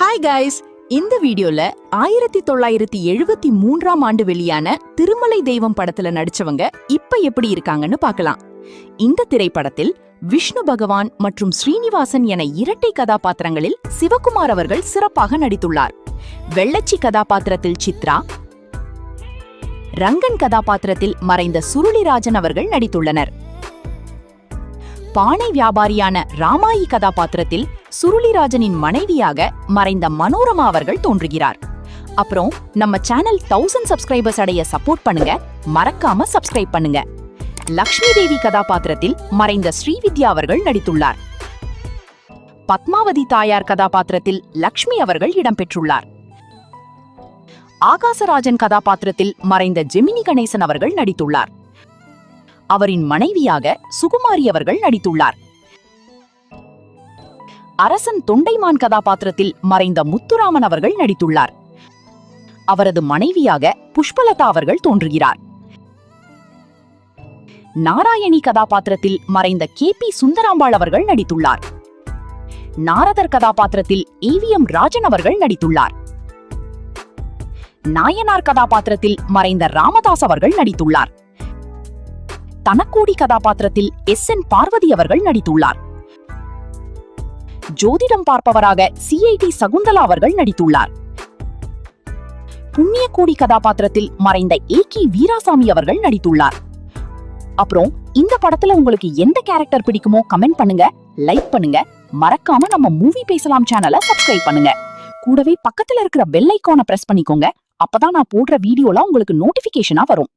Hi guys, இந்த வீடியோல 1973ஆம் ஆண்டு வெளியான திருமலை தெய்வம் படத்துல நடிச்சவங்க இப்ப எப்படி இருக்காங்கன்னு பார்க்கலாம். இந்த திரைப்படத்தில் விஷ்ணு பகவான் மற்றும் ஸ்ரீனிவாசன் என இரட்டை கதாபாத்திரங்களில் சிவகுமார் அவர்கள் சிறப்பாக நடித்துள்ளார். வெள்ளச்சி கதாபாத்திரத்தில் சித்ரா, ரங்கன் கதாபாத்திரத்தில் மறைந்த சுருளிராஜன் அவர்கள் நடித்துள்ளனர். பானை வியாபாரியான ராமாயி கதாபாத்திரத்தில் சுருளிராஜனின் மனைவியாக மறைந்த மனோரமா அவர்கள் தோன்றுகிறார். அப்புறம் நம்ம சேனல் 1000 சப்ஸ்கிரைபர்ஸ் அடைய சப்போர்ட் பண்ணுங்க, மறக்காம சப்ஸ்கிரைப் பண்ணுங்க. லக்ஷ்மி தேவி கதாபாத்திரத்தில் மறைந்த ஸ்ரீவித்யா அவர்கள் நடித்துள்ளார். பத்மாவதி தாயார் கதாபாத்திரத்தில் லக்ஷ்மி அவர்கள் இடம்பெற்றுள்ளார். ஆகாசராஜன் கதாபாத்திரத்தில் மறைந்த ஜெமினி கணேசன் அவர்கள் நடித்துள்ளார். அவரின் மனைவியாக சுகுமாரி அவர்கள் நடித்துள்ளார். அரசன் தொண்டைமான் கதாபாத்திரத்தில் மறைந்த முத்துராமன் அவர்கள் நடித்துள்ளார். அவரது மனைவியாக புஷ்பலதா அவர்கள் தோன்றுகிறார். நாராயணி கதாபாத்திரத்தில் மறைந்த KP சுந்தராம்பாள் அவர்கள் நடித்துள்ளார். நாரதர் கதாபாத்திரத்தில் AVM ராஜன் அவர்கள் நடித்துள்ளார். நாயனார் கதாபாத்திரத்தில் மறைந்த ராமதாஸ் அவர்கள் நடித்துள்ளார். தனக்கூடி கதாபாத்திரத்தில் SN பார்வதி அவர்கள் நடித்துள்ளார். ஜோதிடம் பார்ப்பவராக CID சகுந்தலா அவர்கள் நடித்துள்ளார். புண்ணியக்கூடி கதாபாத்திரத்தில் மறைந்த AK வீராசாமி அவர்கள் நடித்துள்ளார். அப்புறம் இந்த படத்துல உங்களுக்கு எந்த கேரக்டர் பிடிக்குமோ கமெண்ட் பண்ணுங்க, லைக் பண்ணுங்க, மறக்காம நம்ம மூவி பேசலாம் சேனலை சப்ஸ்கிரைப் பண்ணுங்க. கூடவே பக்கத்துல இருக்கிற பெல் ஐகானை பிரஸ் பண்ணிக்கோங்க, அப்பதான் நான் போடுற வீடியோல உங்களுக்கு நோட்டிபிகேஷனா வரும்.